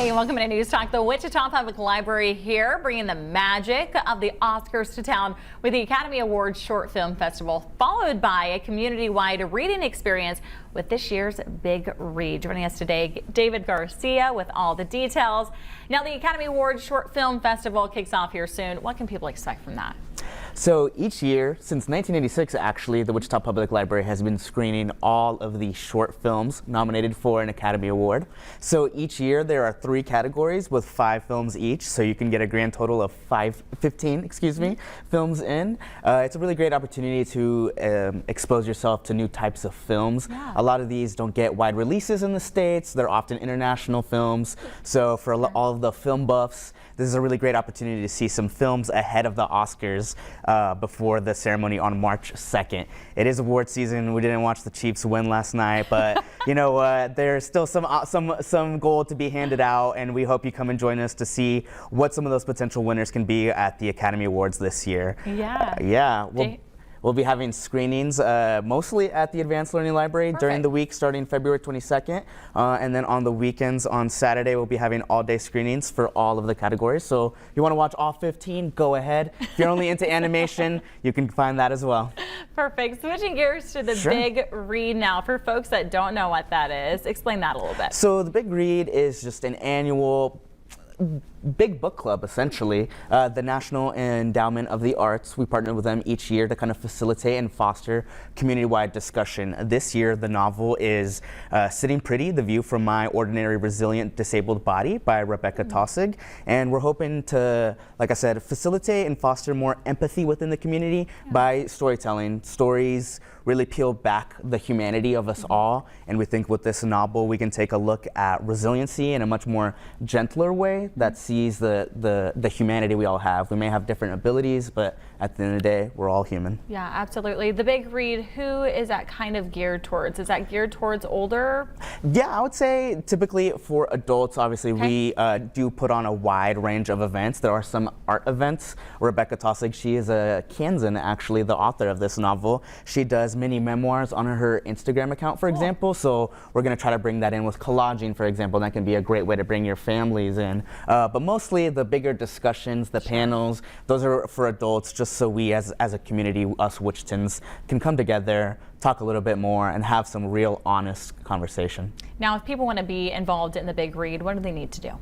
Hey, welcome to Newstalk. The Wichita Public Library here, bringing the magic of the Oscars to town with the Academy Awards Short Film Festival, followed by a community-wide reading experience with this year's Big Read. Joining us today, David Garcia with all the details. Now, the Academy Awards Short Film Festival kicks off here soon. What can people expect from that? So each year, since 1986 actually, the Wichita Public Library has been screening all of the short films nominated for an Academy Award. So each year there are 3 categories with 5 films each, so you can get a grand total of 15 films in. It's a really great opportunity to expose yourself to new types of films. Yeah. A lot of these don't get wide releases in the States. They're often international films. So for all of the film buffs, this is a really great opportunity to see some films ahead of the Oscars before the ceremony on March 2nd. It is award season. We didn't watch the Chiefs win last night, but you know what? There's still some gold to be handed out, and we hope you come and join us to see what some of those potential winners can be at the Academy Awards this year. Yeah. We'll be having screenings mostly at the Advanced Learning Library during the week starting February 22nd. And then on the weekends on Saturday, we'll be having all-day screenings for all of the categories. So if you want to watch all 15, go ahead. If you're only into animation, you can find that as well. Perfect. Switching gears to the Sure. Big Read now. For folks that don't know what that is, explain that a little bit. So the Big Read is just an annual big book club, essentially. The National Endowment of the Arts, we partner with them each year to kind of facilitate and foster community-wide discussion. This year, the novel is Sitting Pretty, The View from My Ordinary Resilient Disabled Body by Rebecca Taussig. And we're hoping to, like I said, facilitate and foster more empathy within the community by storytelling. Stories really peel back the humanity of us all. And we think with this novel, we can take a look at resiliency in a much more gentler way that sees the humanity we all have. We may have different abilities, but at the end of the day, we're all human. Yeah, absolutely. The Big Read, who is that kind of geared towards? Is that geared towards older? Yeah, I would say typically for adults, obviously, we do put on a wide range of events. There are some art events. Rebecca Taussig, she is a Kansan, actually, the author of this novel. She does mini memoirs on her Instagram account, for example. So we're going to try to bring that in with collaging, for example. That can be a great way to bring your families in. But mostly the bigger discussions, the panels, those are for adults, just so we as a community, us Wichitans, can come together, talk a little bit more, and have some real honest conversation. Now, if people want to be involved in the Big Read, what do they need to do?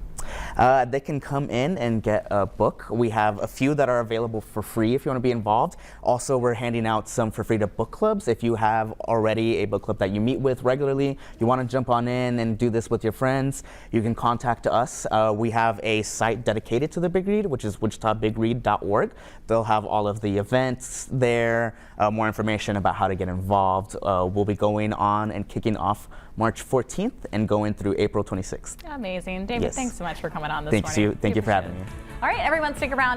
They can come in and get a book. We have a few that are available for free if you want to be involved. Also, we're handing out some for free to book clubs. If you have already a book club that you meet with regularly, you want to jump on in and do this with your friends, you can contact us. We have a site dedicated to the Big Read, which is wichitabigread.org. They'll have all of the events there, more information about how to get involved. We'll be going on and kicking off March 14th and going through April 26th. Amazing. David, Yes. Thanks so much for coming on this morning. Thank you for having me. All right, everyone, stick around.